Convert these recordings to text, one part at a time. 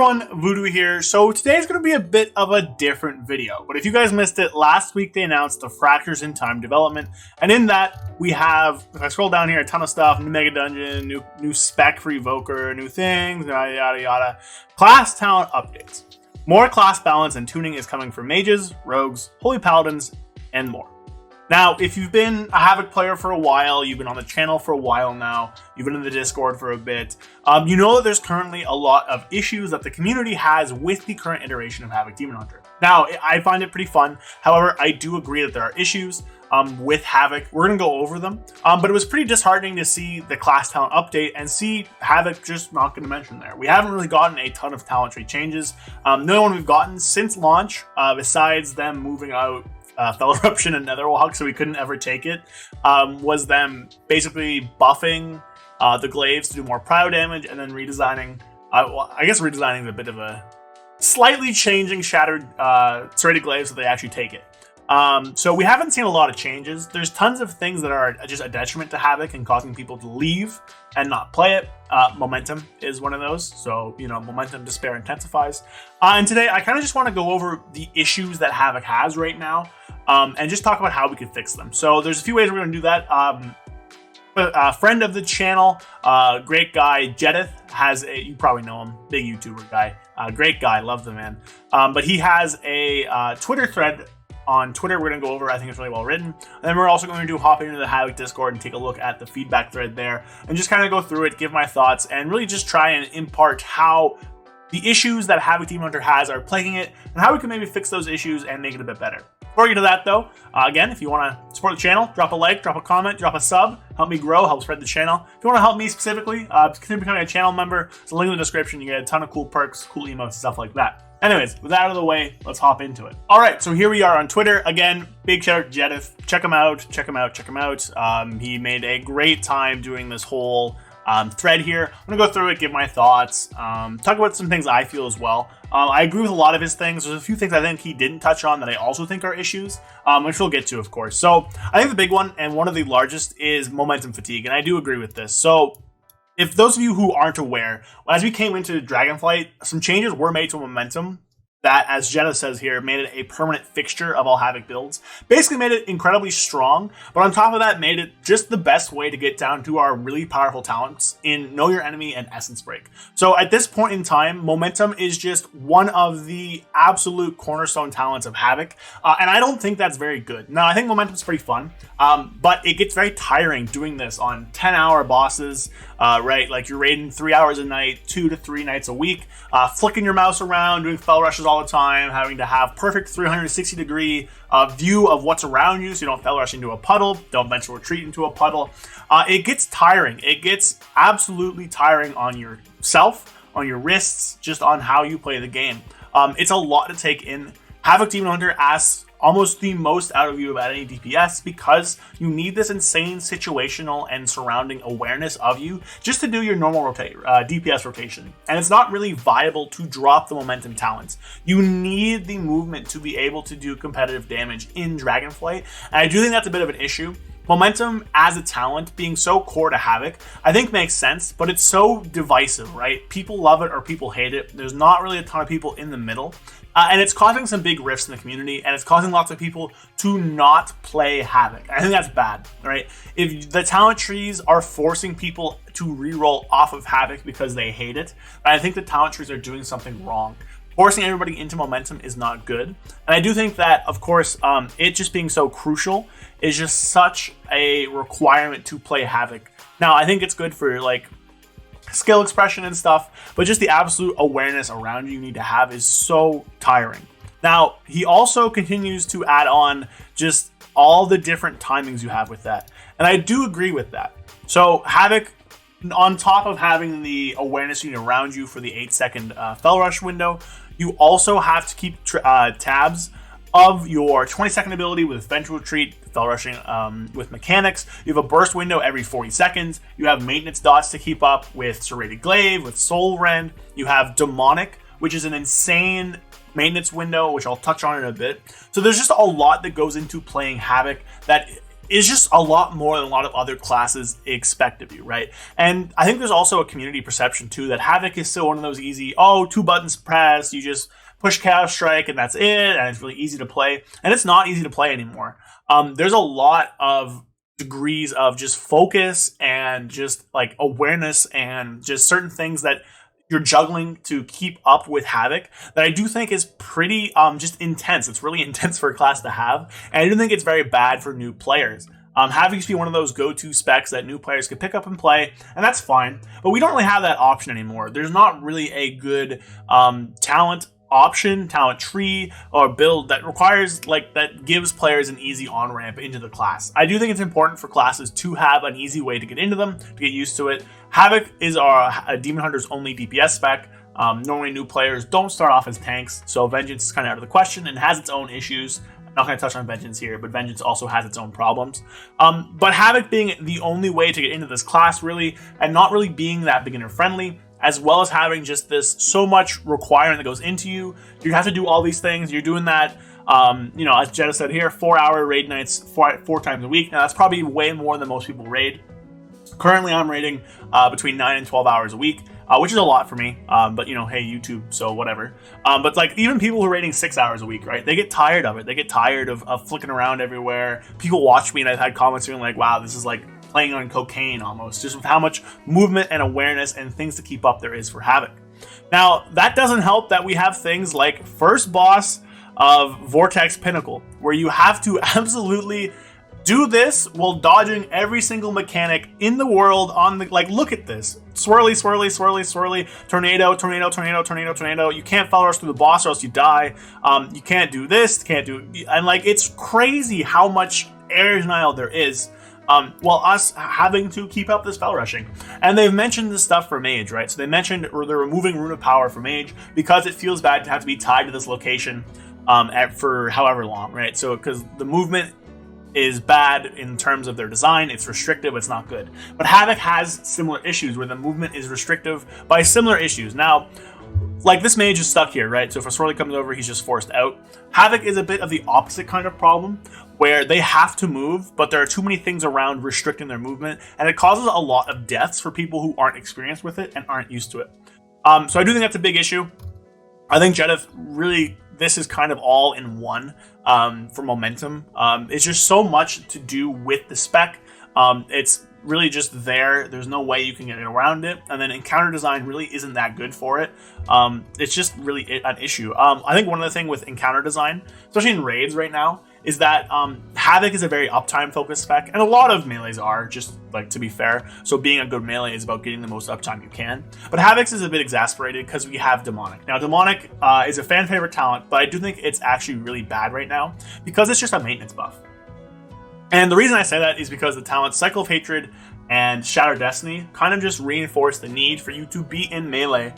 everyone, Voodoo here. So today's going to be a bit of a different video, but if you guys missed it, last week they announced the Fractures in Time development, and in that we have, if I scroll down here, a ton of stuff: new Mega Dungeon, new spec for Evoker, new things, yada yada yada. Class talent updates. More class balance and tuning is coming for mages, rogues, holy paladins, and more. Now, if you've been a Havoc player for a while, you've been on the channel for a while now, you've been in the Discord for a bit, you know that there's currently a lot of issues that the community has with the current iteration of Havoc Demon Hunter. Now, I find it pretty fun. However, I do agree that there are issues with Havoc. We're going to go over them, but it was pretty disheartening to see the class talent update and see Havoc just not going to mention there. We haven't really gotten a ton of talent tree changes. The only one we've gotten since launch, besides them moving out Fell Eruption and Netherwalk, so we couldn't ever take it, was them basically buffing the glaives to do more prio damage and then redesigning, I guess redesigning is a bit of a slightly changing shattered serrated glaives so they actually take it. So we haven't seen a lot of changes. There's tons of things that are just a detriment to Havoc and causing people to leave and not play it. Momentum is one of those. So, you know, momentum despair intensifies. And today I kind of just want to go over the issues that Havoc has right now and just talk about how we can fix them. So there's a few ways we're going to do that. A friend of the channel, great guy, Jedith, has a, you probably know him, big YouTuber guy, great guy, love the man. But he has a Twitter thread on Twitter we're going to go over. I think it's really well written. And then we're also going to hop into the Havoc Discord and take a look at the feedback thread there and just kind of go through it, give my thoughts, and really just try and impart how the issues that Havoc Demon Hunter has are plaguing it and how we can maybe fix those issues and make it a bit better. Before we get to that though, again, if you want to support the channel, drop a like, drop a comment, drop a sub, help me grow, help spread the channel. If you want to help me specifically, consider becoming a channel member. There's a link in the description. You get a ton of cool perks, cool emotes, stuff like that. Anyways, with that out of the way, let's hop into it. All right, so here we are on Twitter. Again, big shout out to Jedith. Check him out, check him out, check him out. He made a great time doing this whole thread here. I'm gonna go through it, give my thoughts, talk about some things I feel as well. I agree with a lot of his things. There's a few things I think he didn't touch on that I also think are issues, which we'll get to, of course. So I think the big one, and one of the largest, is momentum fatigue, and I do agree with this. So if those of you who aren't aware, as we came into Dragonflight, some changes were made to momentum that, as Jenna says here, made it a permanent fixture of all Havoc builds. Basically made it incredibly strong, but on top of that made it just the best way to get down to our really powerful talents in Know Your Enemy and Essence Break. So at this point in time, momentum is just one of the absolute cornerstone talents of Havoc, and I don't think that's very good. Now, I think momentum's pretty fun, but it gets very tiring doing this on 10-hour bosses, right? Like you're raiding 3 hours a night, 2 to 3 nights a week, flicking your mouse around, doing fell rushes all the time, having to have perfect 360-degree view of what's around you so you don't fell rush into a puddle, don't venture retreat into a puddle. It gets tiring. It gets absolutely tiring on yourself, on your wrists, just on how you play the game. It's a lot to take in. Havoc Demon Hunter asks almost the most out of you about any DPS because you need this insane situational and surrounding awareness of you just to do your normal DPS rotation. And it's not really viable to drop the momentum talents. You need the movement to be able to do competitive damage in Dragonflight. And I do think that's a bit of an issue. Momentum as a talent being so core to Havoc, I think makes sense, but it's so divisive, right? People love it or people hate it. There's not really a ton of people in the middle. And it's causing some big rifts in the community, and it's causing lots of people to not play Havoc. I think that's bad, right? If the talent trees are forcing people to reroll off of Havoc because they hate it, I think the talent trees are doing something wrong. Forcing everybody into momentum is not good. And I do think that, of course, it just being so crucial is just such a requirement to play Havoc. Now, I think it's good for, like, skill expression and stuff, but just the absolute awareness around you need to have is so tiring. Now, he also continues to add on just all the different timings you have with that, and I do agree with that. So Havoc, on top of having the awareness unit around you for the 8-second fell rush window, you also have to keep tabs of your 20-second ability with Venture Retreat, fell rushing with mechanics. You have a burst window every 40 seconds. You have maintenance dots to keep up with Serrated Glaive, with Soul Rend. You have Demonic, which is an insane maintenance window, which I'll touch on in a bit. So there's just a lot that goes into playing Havoc that is just a lot more than a lot of other classes expect of you, right? And I think there's also a community perception too that Havoc is still one of those easy, 2 buttons pressed, you just push Chaos Strike and that's it, and it's really easy to play. And it's not easy to play anymore. There's a lot of degrees of just focus and just like awareness and just certain things that you're juggling to keep up with Havoc that I do think is pretty just intense. It's really intense for a class to have, and I do think it's very bad for new players. Havoc used to be one of those go-to specs that new players could pick up and play, and that's fine, but we don't really have that option anymore. There's not really a good talent tree or build that requires that gives players an easy on-ramp into the class. I do think it's important for classes to have an easy way to get into them, to get used to it. Havoc is a Demon Hunter's only DPS spec. Normally new players don't start off as tanks, so Vengeance is kind of out of the question and has its own issues. I'm not going to touch on Vengeance here, but Vengeance also has its own problems. But Havoc being the only way to get into this class really, and not really being that beginner friendly, as well as having just this so much requirement that goes into you. You have to do all these things. You're doing that, as Jetta said here, 4-hour raid nights four times a week. Now, that's probably way more than most people raid. Currently, I'm raiding between 9 and 12 hours a week, which is a lot for me. But, hey, YouTube, so whatever. But, even people who are raiding 6 hours a week, right? They get tired of it. They get tired of flicking around everywhere. People watch me, and I've had comments being like, wow, this is like playing on cocaine almost, just with how much movement and awareness and things to keep up there is for Havoc. Now, that doesn't help that we have things like first boss of Vortex Pinnacle, where you have to absolutely do this while dodging every single mechanic in the world on the, look at this. Swirly, swirly, swirly, swirly, tornado, tornado, tornado, tornado, tornado. You can't follow us through the boss or else you die. You can't do this, and it's crazy how much air denial there is. While us having to keep up this spell rushing. And they've mentioned this stuff for Mage, right? So they mentioned they're removing Rune of Power for Mage because it feels bad to have to be tied to this location for however long, right? So because the movement is bad in terms of their design, it's restrictive, it's not good. But Havoc has similar issues where the movement is restrictive by similar issues. Now, this mage is stuck here, right? So if a Swirly comes over, he's just forced out. Havoc is a bit of the opposite kind of problem, where they have to move, but there are too many things around restricting their movement, and it causes a lot of deaths for people who aren't experienced with it and aren't used to it. So I do think that's a big issue. I think Jedith really, this is kind of all in one for momentum. It's just so much to do with the spec. It's really just there. There's no way you can get around it. And then encounter design really isn't that good for it. It's just really an issue. I think one of the things with encounter design, especially in raids right now, is that Havoc is a very uptime focused spec, and a lot of melees are, just to be fair. So being a good melee is about getting the most uptime you can. But Havoc's is a bit exasperated because we have Demonic. Now Demonic is a fan favorite talent, but I do think it's actually really bad right now because it's just a maintenance buff. And the reason I say that is because the talents Cycle of Hatred and Shattered Destiny kind of just reinforce the need for you to be in melee,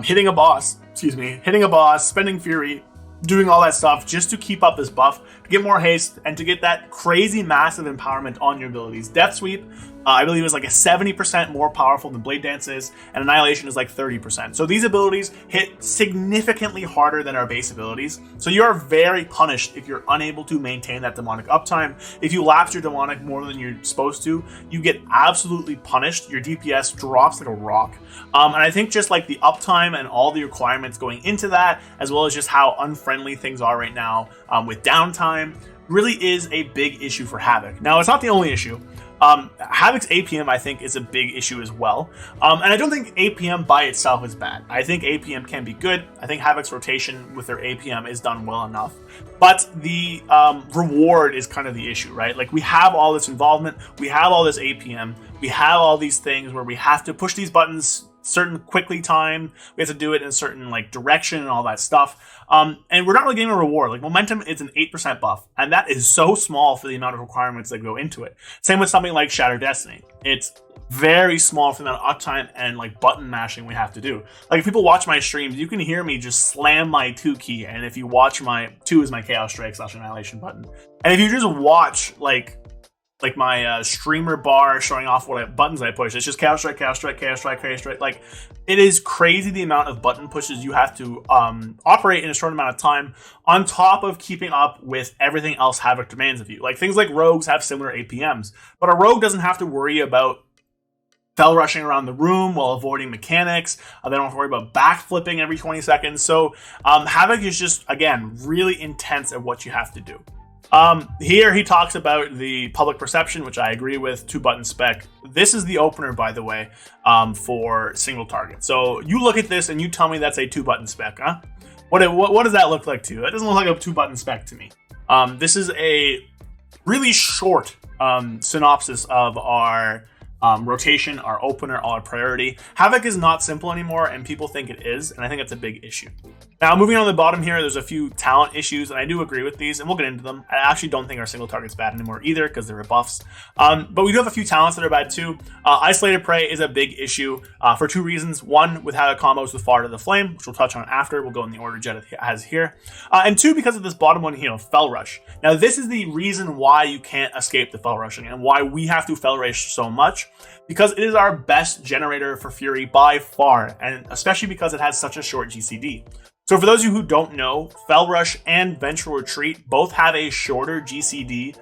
hitting a boss, spending Fury, doing all that stuff just to keep up this buff, to get more haste, and to get that crazy massive empowerment on your abilities. Death Sweep, I believe, is a 70% more powerful than Blade Dance is, and Annihilation is 30%. So these abilities hit significantly harder than our base abilities. So you are very punished if you're unable to maintain that demonic uptime. If you lapse your demonic more than you're supposed to, you get absolutely punished. Your DPS drops like a rock. And I think just the uptime and all the requirements going into that, as well as just how unfriendly things are right now with downtime, really is a big issue for Havoc. Now, it's not the only issue. Havoc's APM, I think, is a big issue as well. And I don't think APM by itself is bad. I think APM can be good. I think Havoc's rotation with their APM is done well enough. But the reward is kind of the issue, right? We have all this involvement, we have all this APM, we have all these things where we have to push these buttons certain quickly time, we have to do it in a certain direction and all that stuff, and we're not really getting a reward. Momentum is an 8% buff, and that is so small for the amount of requirements that go into it. Same with something like Shattered Destiny. It's very small for the amount of uptime and button mashing we have to do. If people watch my streams, you can hear me just slam my 2 key, and if you watch my 2 is my Chaos Strike / Annihilation button, and if you just watch streamer bar showing off what buttons I push. It's just chaos strike, chaos strike, chaos strike, chaos strike. Like, it is crazy the amount of button pushes you have to operate in a short amount of time, on top of keeping up with everything else Havoc demands of you. Like, things like rogues have similar APMs, but a rogue doesn't have to worry about fell rushing around the room while avoiding mechanics. They don't have to worry about backflipping every 20 seconds. So Havoc is just, again, really intense at what you have to do. Here he talks about the public perception, which I agree with, 2-button spec. This is the opener, by the way, for single target. So you look at this and you tell me that's a 2-button spec, huh? What does that look like to you? That doesn't look like a 2-button spec to me. This is a really short synopsis of our rotation, our opener, our priority. Havoc is not simple anymore, and people think it is, and I think that's a big issue. Now, moving on to the bottom here, there's a few talent issues, and I do agree with these, and we'll get into them. I actually don't think our single target's bad anymore either, because they're buffs. But we do have a few talents that are bad too. Isolated Prey is a big issue for 2 reasons. One, with Havoc combos with Far to the Flame, which we'll touch on after. We'll go in the order Jet has here. And 2, because of this bottom one here, Fell Rush. Now, this is the reason why you can't escape the Fell Rushing, and why we have to Fell Rush so much, because it is our best generator for Fury by far, and especially because it has such a short GCD. So for those of you who don't know, Fell Rush and Vengeful Retreat both have a shorter GCD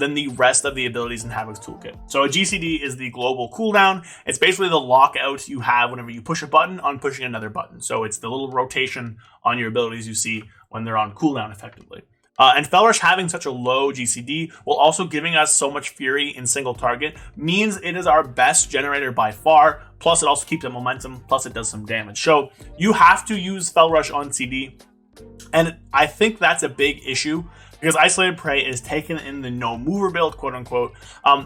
than the rest of the abilities in Havoc's toolkit. So a GCD is the global cooldown. It's basically the lockout you have whenever you push a button on pushing another button. So it's the little rotation on your abilities you see when they're on cooldown effectively. And Fell Rush having such a low GCD, while also giving us so much Fury in single target, means it is our best generator by far. Plus, it also keeps the momentum. Plus, it does some damage. So you have to use Fell Rush on CD. And I think that's a big issue, because Isolated Prey is taken in the no mover build, quote unquote,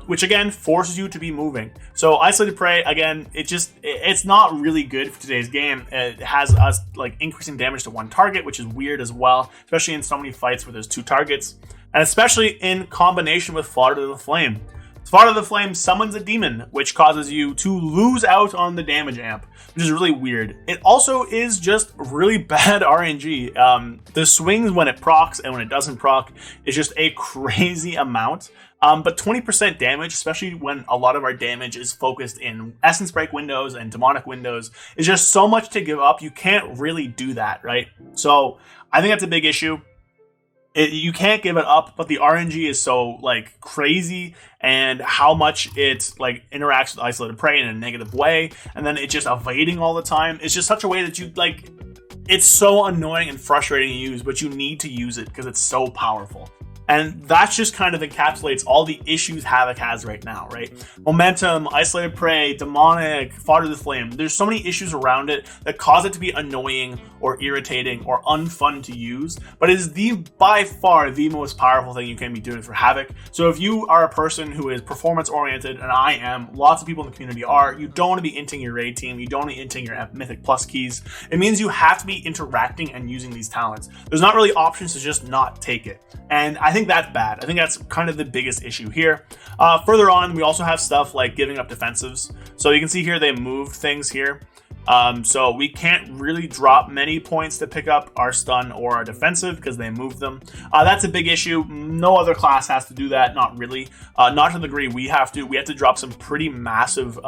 which again forces you to be moving. So Isolated Prey, again, it's not really good for today's game. It has us like increasing damage to 1 target, which is weird as well, especially in so many fights where there's 2 targets, and especially in combination with Far to the Flame. Far to the Flame summons a demon, which causes you to lose out on the damage amp, which is really weird. It also is just really bad RNG. The swings when it procs and when it doesn't proc is just a crazy amount. But 20% damage, especially when a lot of our damage is focused in Essence Break windows and Demonic windows, is just so much to give up. You can't really do that, right? So I think that's a big issue. You can't give it up, but the RNG is so like crazy, and how much it like interacts with Isolated Prey in a negative way, and then it just evading all the time. It's just such a way that you like. It's so annoying and frustrating to use, but you need to use it because it's so powerful. And that just kind of encapsulates all the issues Havoc has right now, right? Momentum, Isolated Prey, Demonic, Far to the Flame. There's so many issues around it that cause it to be annoying or irritating or unfun to use, but it is by far the most powerful thing you can be doing for Havoc. So if you are a person who is performance oriented, and I am, lots of people in the community are, you don't want to be inting your raid team, you don't want to be inting your Mythic Plus keys. It means you have to be interacting and using these talents. There's not really options to just not take it. And I think that's bad. I think that's kind of the biggest issue here. Further on, we also have stuff like giving up defensives. So you can see here they moved things here. So we can't really drop many points to pick up our stun or our defensive because they moved them. That's a big issue. No other class has to do that. Not really. Not to the degree we have to. We have to drop some pretty massive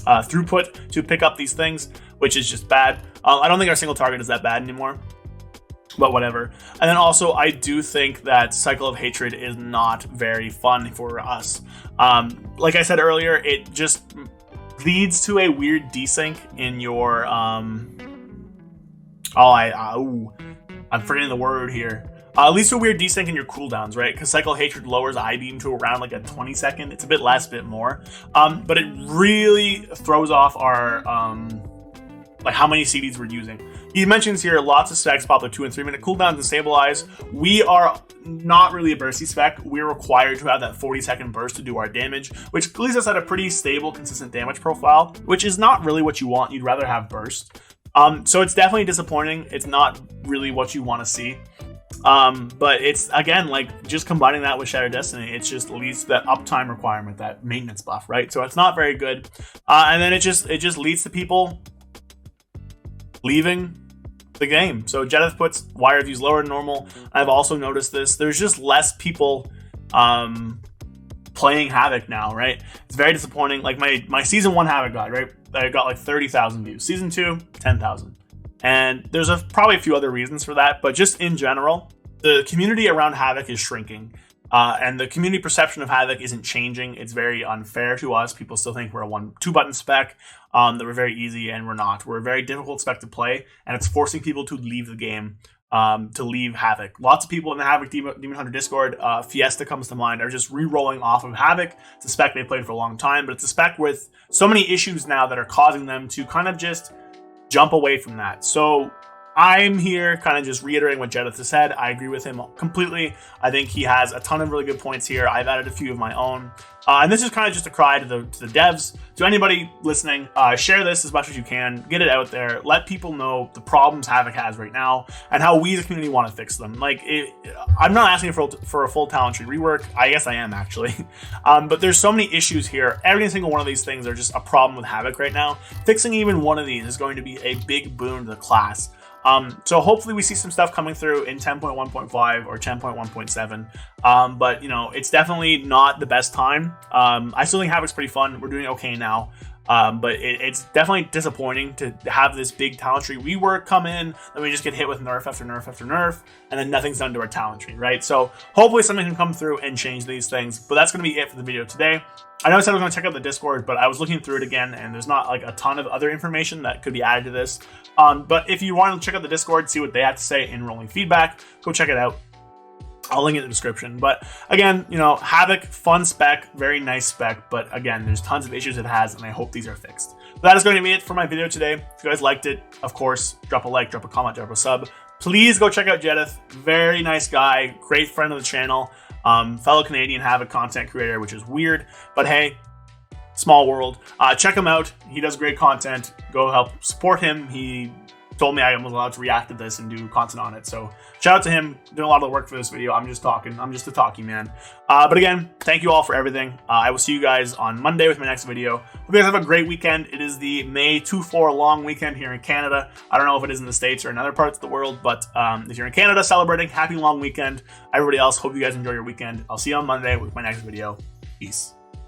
throughput to pick up these things, which is just bad. I don't think our single target is that bad anymore, but whatever. And then also, I do think that Cycle of Hatred is not very fun for us. Like I said earlier, it just leads to a weird desync in your I'm forgetting the word here. Leads to a weird desync in your cooldowns, right? Because Cycle of Hatred lowers I-beam to around like a 20 second. It's a bit less, bit more. But it really throws off our like how many CDs we're using. He mentions here lots of specs pop with 2 and 3 minute cooldowns and stabilize. We are not really a bursty spec. We're required to have that 40-second burst to do our damage, which leaves us at a pretty stable, consistent damage profile, which is not really what you want. You'd rather have burst. So it's definitely disappointing. It's not really what you want to see. But it's, again, like just combining that with Shattered Destiny, it just leads to that uptime requirement, that maintenance buff, right? So it's not very good. And then it just leads to people leaving the game. So Jedith puts wire views lower than normal. I've also noticed this. There's just less people playing Havoc now, right? It's very disappointing. Like my season 1 Havoc guide, right? I got like 30,000 views. Season 2, 10,000. And there's probably a few other reasons for that, but just in general, the community around Havoc is shrinking. And the community perception of Havoc isn't changing. It's very unfair to us. People still think we're a 1-2 button spec, that we're very easy, and we're not. We're a very difficult spec to play, and it's forcing people to leave the game, to leave Havoc. Lots of people in the Havoc Demon Hunter Discord, Fiesta comes to mind, are just re-rolling off of Havoc. It's a spec they played for a long time, but it's a spec with so many issues now that are causing them to kind of just jump away from that. So I'm here kind of just reiterating what Jedith has said. I agree with him completely. I think he has a ton of really good points here. I've added a few of my own. And this is kind of just a cry to the devs, to anybody listening. Share this as much as you can. Get it out there. Let people know the problems Havoc has right now and how we as a community want to fix them. Like, I'm not asking for a full talent tree rework. I guess I am, actually. But there's so many issues here. Every single one of these things are just a problem with Havoc right now. Fixing even one of these is going to be a big boon to the class. So hopefully we see some stuff coming through in 10.1.5 or 10.1.7. But, you know, it's definitely not the best time. I still think Havoc's pretty fun. We're doing okay now. But it's definitely disappointing to have this big talent tree rework come in, then we just get hit with nerf after nerf after nerf, and then nothing's done to our talent tree, right? So hopefully something can come through and change these things. But that's going to be it for the video today. I know I said I was going to check out the Discord, but I was looking through it again, and there's not like a ton of other information that could be added to this. But if you want to check out the Discord, see what they have to say in rolling feedback, go check it out. I'll link it in the description. But again, you know, Havoc, fun spec, very nice spec. But again, there's tons of issues it has, and I hope these are fixed. But that is going to be it for my video today. If you guys liked it, of course, drop a like, drop a comment, drop a sub. Please go check out Jedith. Very nice guy, great friend of the channel, fellow Canadian Havoc content creator, which is weird. But hey, small world. Check him out. He does great content. Go help support him. He told me I was allowed to react to this and do content on it. So shout out to him, doing a lot of the work for this video. I'm just talking. I'm just a talking man. But again, thank you all for everything. I will see you guys on Monday with my next video. Hope you guys have a great weekend. It is the May 2-4 long weekend here in Canada. I don't know if it is in the States or in other parts of the world, but if you're in Canada celebrating, happy long weekend. Everybody else, hope you guys enjoy your weekend. I'll see you on Monday with my next video. Peace.